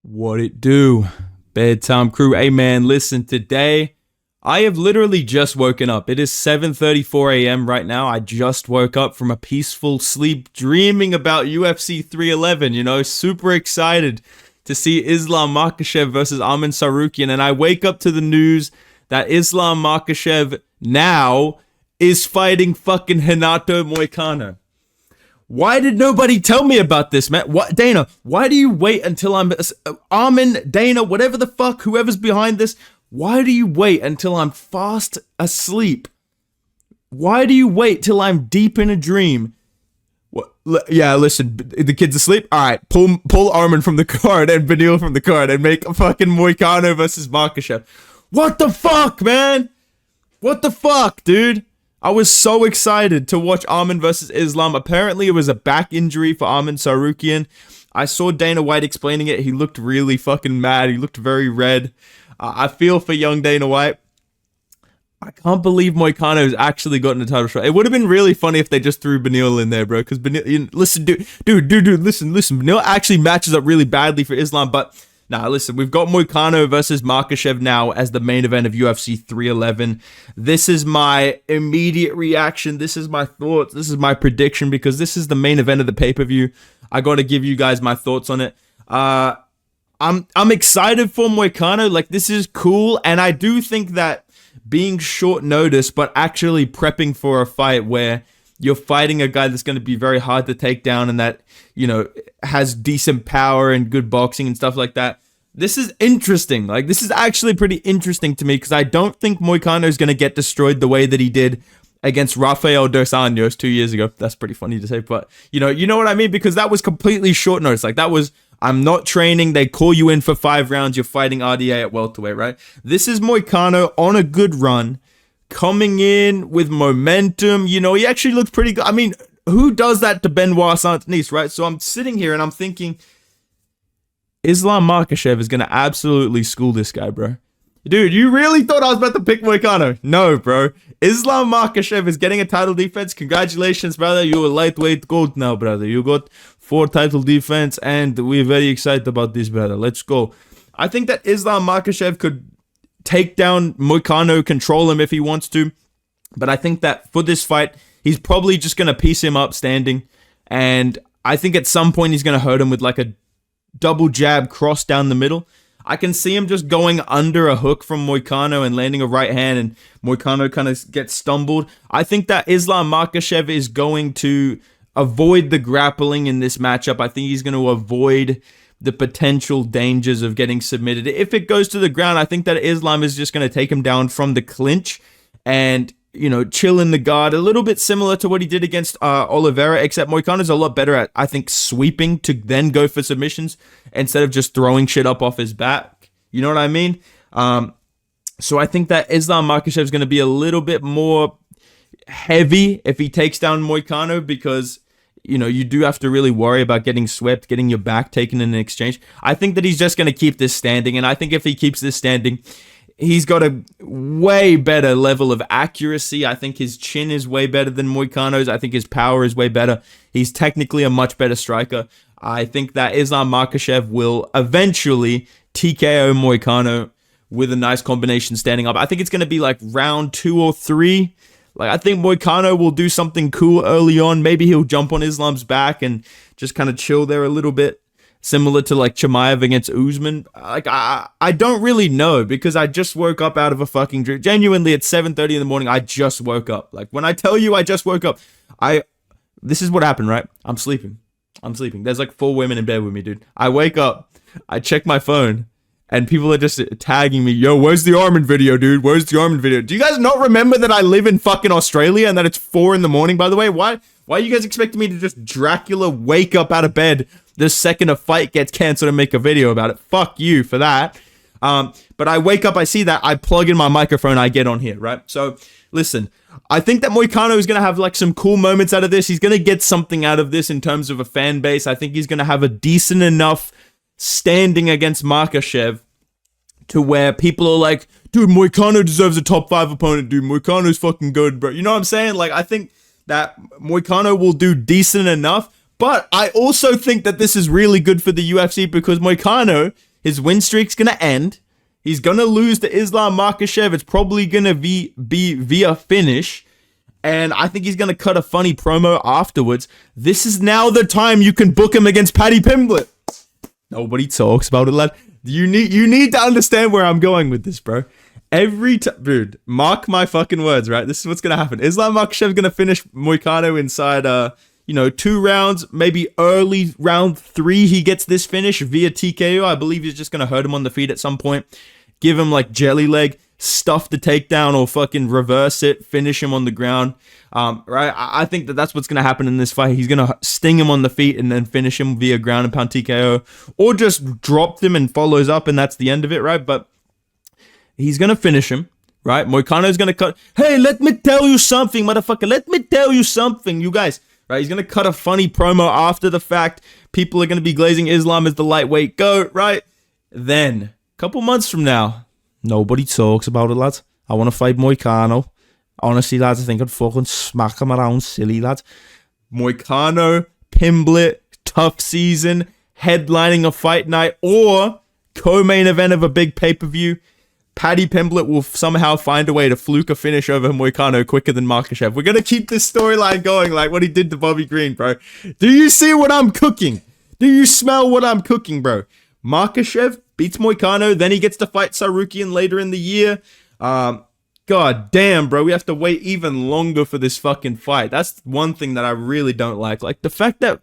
What it do? Bedtime crew. Hey man, listen, today I have literally just woken up. It is 7:34 a.m. right now. I just woke up from a peaceful sleep dreaming about UFC 311, super excited to see Islam Makhachev versus Arman Tsarukyan, and I wake up to the news that Islam Makhachev now is fighting fucking Renato Moicano. Why did nobody tell me about this, man? What, Dana? Why do you wait until I'm Armin, Dana, whatever the fuck, whoever's behind this? Why do you wait until I'm fast asleep? Why do you wait till I'm deep in a dream? What? Yeah, listen, the kid's asleep. All right, pull Armin from the card and Beneil from the card and make a fucking Moicano versus Makhachev. What the fuck, man? What the fuck, dude? I was so excited to watch Arman versus Islam. Apparently, it was a back injury for Arman Tsarukyan. I saw Dana White explaining it. He looked really fucking mad. He looked very red. I feel for young Dana White. I can't believe Moicano has actually gotten a title shot. It would have been really funny if they just threw Beneil in there, bro. Because Beneil, listen, dude, listen. Beneil actually matches up really badly for Islam, but nah, listen, we've got Moicano versus Makhachev now as the main event of UFC 311. This is my immediate reaction. This is my thoughts. This is my prediction because this is the main event of the pay-per-view. I got to give you guys my thoughts on it. I'm excited for Moicano. Like, this is cool, and I do think that being short notice, but actually prepping for a fight where you're fighting a guy that's going to be very hard to take down and that, has decent power and good boxing and stuff like that. This is interesting. Like, this is actually pretty interesting to me because I don't think Moicano is going to get destroyed the way that he did against Rafael dos Anjos 2 years ago. That's pretty funny to say, but you know what I mean? Because that was completely short notice. Like, that was, I'm not training. They call you in for 5 rounds. You're fighting RDA at welterweight, right? This is Moicano on a good run, coming in with momentum. He actually looks pretty good. I mean, who does that to Benoit Saint-Denis, right? So I'm sitting here and I'm thinking, Islam Makhachev is going to absolutely school this guy, bro. Dude, you really thought I was about to pick Moicano? No, bro. Islam Makhachev is getting a title defense. Congratulations, brother. You're a lightweight gold now, brother. You got 4 title defense, and we're very excited about this, brother. Let's go. I think that Islam Makhachev could take down Moicano, control him if he wants to. But I think that for this fight, he's probably just going to piece him up standing. And I think at some point he's going to hurt him with like a double jab cross down the middle. I can see him just going under a hook from Moicano and landing a right hand, and Moicano kind of gets stumbled. I think that Islam Makhachev is going to avoid the grappling in this matchup. I think he's going to avoid the potential dangers of getting submitted. If it goes to the ground, I think that Islam is just going to take him down from the clinch and, chill in the guard. A little bit similar to what he did against Oliveira, except Moicano's a lot better at, I think, sweeping to then go for submissions instead of just throwing shit up off his back. You know what I mean? So I think that Islam Makhachev is going to be a little bit more heavy if he takes down Moicano because, you do have to really worry about getting swept, getting your back taken in an exchange. I think that he's just going to keep this standing, and I think if he keeps this standing, he's got a way better level of accuracy. I think his chin is way better than Moicano's. I think his power is way better. He's technically a much better striker. I think that Islam Makhachev will eventually TKO Moicano with a nice combination standing up. I think it's going to be like round 2 or 3. Like, I think Moicano will do something cool early on. Maybe he'll jump on Islam's back and just kind of chill there a little bit. Similar to like Chimaev against Usman. Like, I don't really know because I just woke up out of a fucking dream. Genuinely, at 7:30 in the morning, I just woke up. Like, when I tell you I just woke up, this is what happened, right? I'm sleeping. There's like 4 women in bed with me, dude. I wake up, I check my phone, and people are just tagging me. Yo, where's the Armin video, dude? Where's the Armin video? Do you guys not remember that I live in fucking Australia and that it's 4 in the morning, by the way? Why are you guys expecting me to just Dracula wake up out of bed the second a fight gets canceled and make a video about it? Fuck you for that. But I wake up, I see that, I plug in my microphone, I get on here, right? So, listen, I think that Moicano is going to have like some cool moments out of this. He's going to get something out of this in terms of a fan base. I think he's going to have a decent enough standing against Makhachev to where people are like, dude, Moicano deserves a top 5 opponent, dude. Moicano's fucking good, bro. You know what I'm saying? Like, I think that Moicano will do decent enough, but I also think that this is really good for the UFC because Moicano His win streak's going to end. He's going to lose to Islam Makhachev. It's probably going to be via finish. And I think he's going to cut a funny promo afterwards. This is now the time you can book him against Paddy Pimblett. Nobody talks about it, lad. You need to understand where I'm going with this, bro. Every time, dude, mark my fucking words, right? This is what's going to happen. Islam Makhachev's going to finish Moicano inside, 2 rounds. Maybe early round 3, he gets this finish via TKO. I believe he's just going to hurt him on the feet at some point. Give him like jelly leg, stuff the takedown or fucking reverse it, finish him on the ground. Right? I think that's what's going to happen in this fight. He's going to sting him on the feet and then finish him via ground and pound TKO. Or just drop him and follows up and that's the end of it, right? But he's going to finish him, right? Moicano's going to cut. Hey, let me tell you something, motherfucker. Let me tell you something, you guys. Right? He's going to cut a funny promo after the fact. People are going to be glazing Islam as the lightweight GOAT, right? Then, a couple months from now, nobody talks about it, lads. I want to fight Moicano. Honestly, lads, I think I'd fucking smack him around silly, lads. Moicano, Pimblett, tough season, headlining a fight night, or co-main event of a big pay-per-view. Paddy Pimblett will somehow find a way to fluke a finish over Moicano quicker than Makhachev. We're going to keep this storyline going like what he did to Bobby Green, bro. Do you see what I'm cooking? Do you smell what I'm cooking, bro? Makhachev beats Moicano, then he gets to fight Sarukian later in the year. God damn, bro. We have to wait even longer for this fucking fight. That's one thing that I really don't like. Like, the fact that...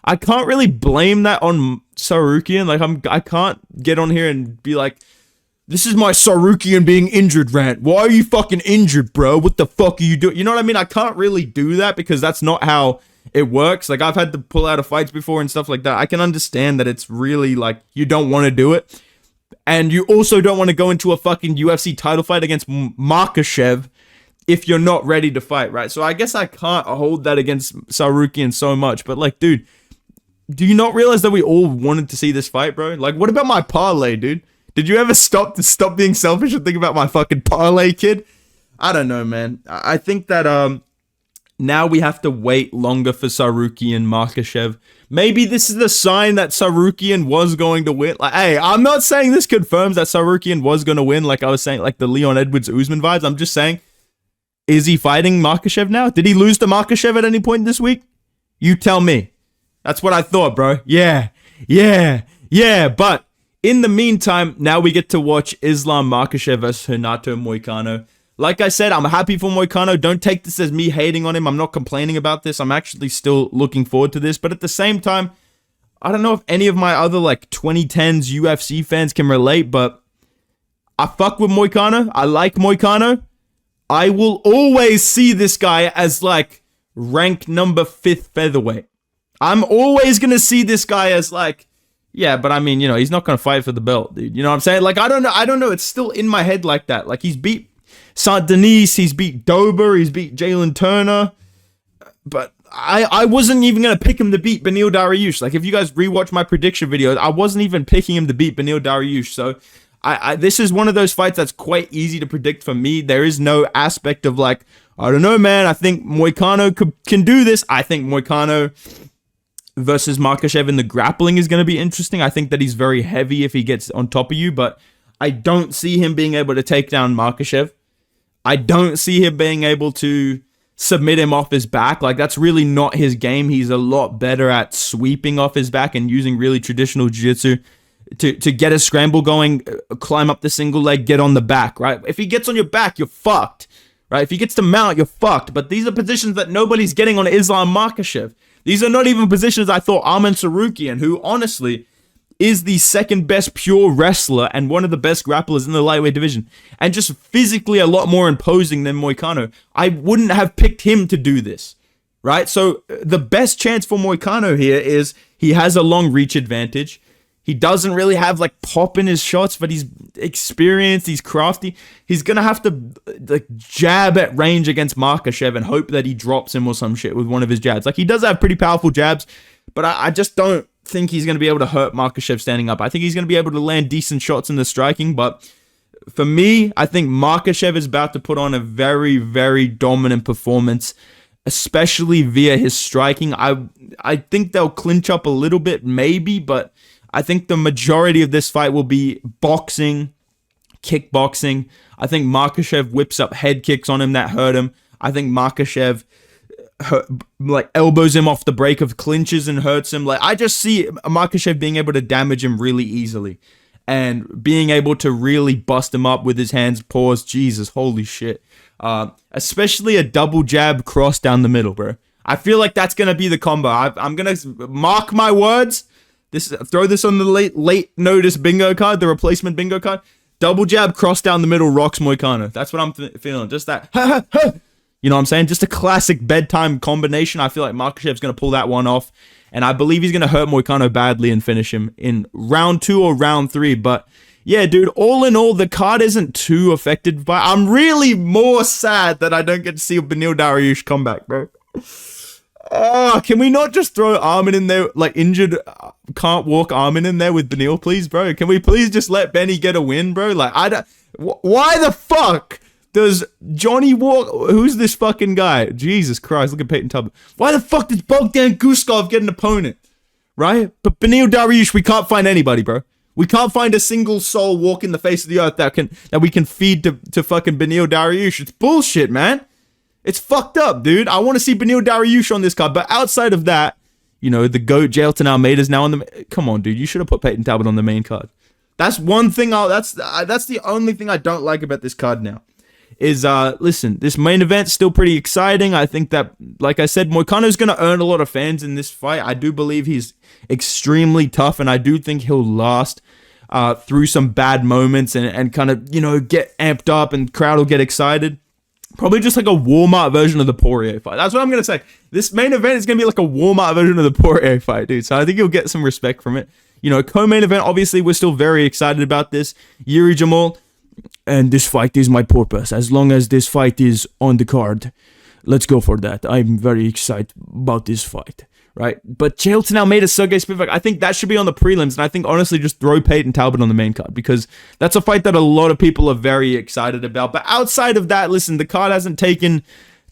I can't really blame that on Sarukian. Like, I can't get on here and be like... This is my Sarukian being injured rant. Why are you fucking injured, bro? What the fuck are you doing? You know what I mean? I can't really do that because that's not how it works. Like, I've had to pull out of fights before and stuff like that. I can understand that it's really, like, you don't want to do it. And you also don't want to go into a fucking UFC title fight against Makhachev if you're not ready to fight, right? So I guess I can't hold that against Sarukian so much. But, like, dude, do you not realize that we all wanted to see this fight, bro? Like, what about my parlay, dude? Did you ever stop being selfish and think about my fucking parlay, kid? I don't know, man. I think that now we have to wait longer for Sarukian Makhachev. Maybe this is the sign that Sarukian was going to win. Like, hey, I'm not saying this confirms that Sarukian was going to win. Like I was saying, like the Leon Edwards Usman vibes. I'm just saying, is he fighting Makhachev now? Did he lose to Makhachev at any point this week? You tell me. That's what I thought, bro. Yeah. But in the meantime, now we get to watch Islam Makhachev versus Renato Moicano. Like I said, I'm happy for Moicano. Don't take this as me hating on him. I'm not complaining about this. I'm actually still looking forward to this. But at the same time, I don't know if any of my other like 2010s UFC fans can relate, but I fuck with Moicano. I like Moicano. I will always see this guy as like rank number 5th featherweight. I'm always going to see this guy as like, yeah, but I mean, you know, he's not going to fight for the belt, dude. You know what I'm saying? Like, I don't know. It's still in my head like that. Like, he's beat Saint Denis, he's beat Dober, he's beat Jalen Turner. But I wasn't even going to pick him to beat Beneil Dariush. Like, if you guys rewatch my prediction videos, I wasn't even picking him to beat Beneil Dariush. So, this is one of those fights that's quite easy to predict for me. There is no aspect of like, I don't know, man. I think Moicano can do this. I think Moicano versus Makhachev in the grappling is going to be interesting. I think that he's very heavy if he gets on top of you, but I don't see him being able to take down Makhachev. I don't see him being able to submit him off his back. Like, that's really not his game. He's a lot better at sweeping off his back and using really traditional jiu-jitsu to get a scramble going, climb up the single leg, get on the back, right? If he gets on your back, you're fucked, right? If he gets to mount, you're fucked. But these are positions that nobody's getting on Islam Makhachev. These are not even positions I thought Arman Sarukian, who honestly is the second best pure wrestler and one of the best grapplers in the lightweight division, and just physically a lot more imposing than Moicano. I wouldn't have picked him to do this, right? So the best chance for Moicano here is he has a long reach advantage. He doesn't really have like pop in his shots, but he's experienced, he's crafty. He's going to have to like jab at range against Makhachev and hope that he drops him or some shit with one of his jabs. Like, he does have pretty powerful jabs, but I just don't think he's going to be able to hurt Makhachev standing up. I think he's going to be able to land decent shots in the striking, but for me, I think Makhachev is about to put on a very, very dominant performance, especially via his striking. I think they'll clinch up a little bit, maybe, but I think the majority of this fight will be boxing, kickboxing. I think Makhachev whips up head kicks on him that hurt him. I think Makhachev elbows him off the break of clinches and hurts him. Like, I just see Makhachev being able to damage him really easily and being able to really bust him up with his hands, paws. Jesus, holy shit. Especially a double jab cross down the middle, bro. I feel like that's going to be the combo. I'm going to mark my words. Throw this on the late notice bingo card, the replacement bingo card. Double jab, cross down the middle, rocks Moicano. That's what I'm feeling. Just that. You know what I'm saying? Just a classic bedtime combination. I feel like Makhachev's going to pull that one off. And I believe he's going to hurt Moicano badly and finish him in round 2 or round 3. But yeah, dude, all in all, the card isn't too affected by... I'm really more sad that I don't get to see a Beneil Dariush comeback, bro. Oh, can we not just throw Armin in there, like injured, can't walk Armin in there with Beneil, please, bro? Can we please just let Benny get a win, bro? Like, I don't... Why the fuck does Johnny Walk... Who's this fucking guy? Jesus Christ, look at Peyton Tubman. Why the fuck does Bogdan Guskov get an opponent? Right? But Beneil Dariush, we can't find anybody, bro. We can't find a single soul walking the face of the earth that we can feed to fucking Beneil Dariush. It's bullshit, man. It's fucked up, dude. I want to see Beneil Dariush on this card. But outside of that, you know, the GOAT Jailton Almeida's now on the... Come on, dude. You should have put Peyton Talbot on the main card. That's one thing that's the only thing I don't like about this card now. Is, listen, this main event's still pretty exciting. I think that, like I said, Moicano's going to earn a lot of fans in this fight. I do believe he's extremely tough, and I do think he'll last through some bad moments and kind of, you know, get amped up and crowd will get excited. Probably just like a warm-up version of the Poirier fight. That's what I'm going to say. This main event is going to be like a warm-up version of the Poirier fight, dude. So I think you'll get some respect from it. You know, co-main event, obviously, we're still very excited about this. Yuri Jamal, and this fight is my purpose. As long as this fight is on the card, let's go for that. I'm very excited about this fight, right? But Jailton Almeida, Sergey Spivak, I think that should be on the prelims, and I think, honestly, just throw Peyton Talbot on the main card, because that's a fight that a lot of people are very excited about. But outside of that, listen, the card hasn't taken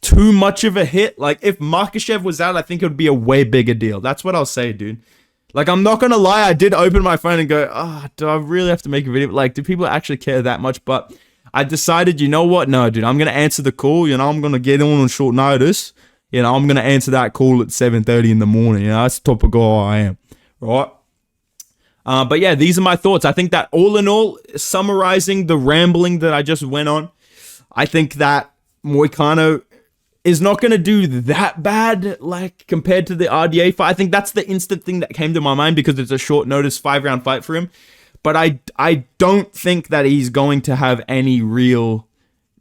too much of a hit. Like, if Makhachev was out, I think it would be a way bigger deal. That's what I'll say, dude. Like, I'm not going to lie, I did open my phone and go, do I really have to make a video? Like, do people actually care that much? But I decided, you know what? No, dude, I'm going to answer the call. You know, I'm going to get on short notice. You know, I'm going to answer that call at 7:30 in the morning. You know, that's the type of guy I am, right? But yeah, these are my thoughts. I think that all in all, summarizing the rambling that I just went on, I think that Moicano is not going to do that bad, like, compared to the RDA fight. I think that's the instant thing that came to my mind because it's a short notice 5-round fight for him. But I don't think that he's going to have any real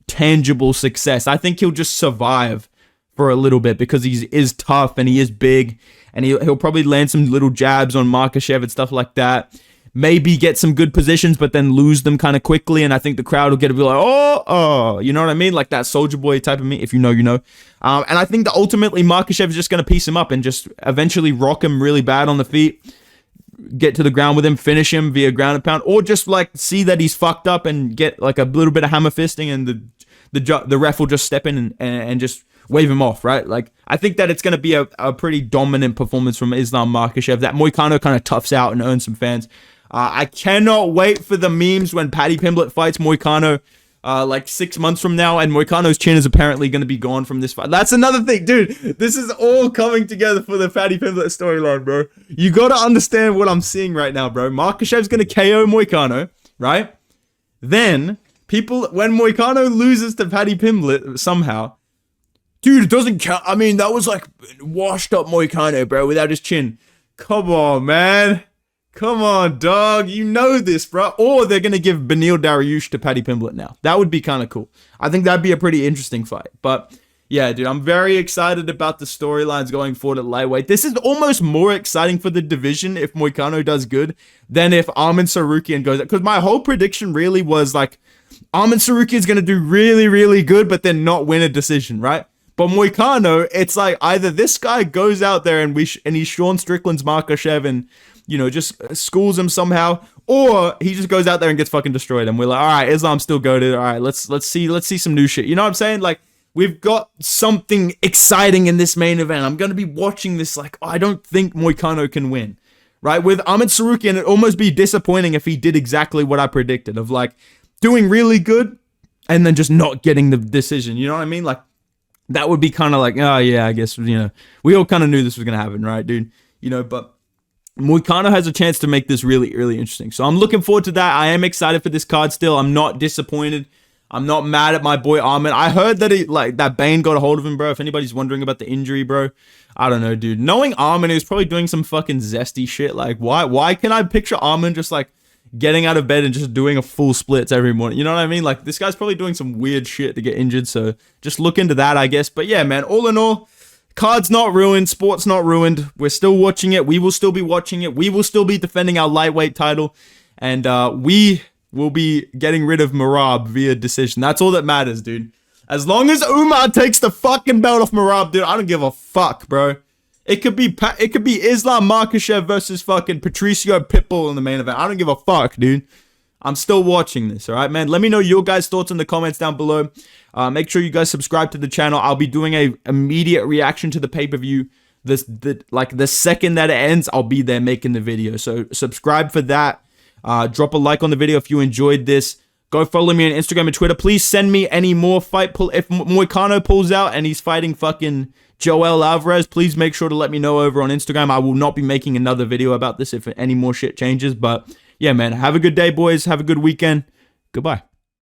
tangible success. I think he'll just survive for a little bit because he is tough and he is big, and he'll probably land some little jabs on Makhachev and stuff like that. Maybe get some good positions, but then lose them kind of quickly. And I think the crowd will get to be like, oh, you know what I mean? Like that Soldier Boy type of me. If you know, you know. And I think that ultimately Makhachev is just going to piece him up and just eventually rock him really bad on the feet. Get to the ground with him, finish him via ground and pound, or just like see that he's fucked up and get like a little bit of hammer fisting, and the ref will just step in and just wave him off, right? Like, I think that it's going to be a pretty dominant performance from Islam Makhachev, that Moicano kind of toughs out and earns some fans. I cannot wait for the memes when Paddy Pimblett fights Moicano like 6 months from now, and Moicano's chin is apparently going to be gone from this fight. That's another thing, dude. This is all coming together for the Paddy Pimblett storyline, bro. You got to understand what I'm seeing right now, bro. Makhachev's going to KO Moicano, right? Then, when Moicano loses to Paddy Pimblett somehow, dude, it doesn't count. I mean, that was like washed up Moicano, bro, without his chin. Come on, man. Come on, dog. You know this, bro. Or they're going to give Beneil Dariush to Paddy Pimblett now. That would be kind of cool. I think that'd be a pretty interesting fight. But yeah, dude, I'm very excited about the storylines going forward at lightweight. This is almost more exciting for the division if Moicano does good than if Arman Tsarukyan goes. Because my whole prediction really was like, Arman Tsarukyan is going to do really, really good, but then not win a decision, right? But Moicano, it's like either this guy goes out there and he's Sean Strickland's Makhachev and, you know, just schools him somehow, or he just goes out there and gets fucking destroyed, and we're like, all right, Islam's still goated. All right, let's see some new shit. You know what I'm saying? Like, we've got something exciting in this main event. I'm gonna be watching this like, I don't think Moicano can win, right? With Ahmed Sarukian, it'd almost be disappointing if he did exactly what I predicted, of like doing really good and then just not getting the decision. You know what I mean? Like, that would be kind of like, oh yeah, I guess, we all kind of knew this was going to happen, right, dude? But Moicano has a chance to make this really, really interesting. So I'm looking forward to that. I am excited for this card still. I'm not disappointed. I'm not mad at my boy Ahmed. I heard that that Bane got a hold of him, bro. If anybody's wondering about the injury, bro, I don't know, dude. Knowing Ahmed, he was probably doing some fucking zesty shit. Like, why can I picture Ahmed just like getting out of bed and just doing a full splits every morning? You know what I mean? Like, this guy's probably doing some weird shit to get injured. So just look into that, I guess. But yeah, man, all in all, card's not ruined. Sport's not ruined. We're still watching it. We will still be watching it. We will still be defending our lightweight title. And we will be getting rid of Merab via decision. That's all that matters, dude. As long as Umar takes the fucking belt off Merab, dude, I don't give a fuck, bro. It could be Islam Makhachev versus fucking Patricio Pitbull in the main event. I don't give a fuck, dude. I'm still watching this, all right, man? Let me know your guys' thoughts in the comments down below. Make sure you guys subscribe to the channel. I'll be doing a immediate reaction to the pay-per-view. The second that it ends, I'll be there making the video. So subscribe for that. Drop a like on the video if you enjoyed this. Go follow me on Instagram and Twitter. Please send me any more if Moicano pulls out and he's fighting fucking Joel Alvarez, please make sure to let me know over on Instagram. I will not be making another video about this if any more shit changes. But yeah, man, have a good day, boys. Have a good weekend. Goodbye.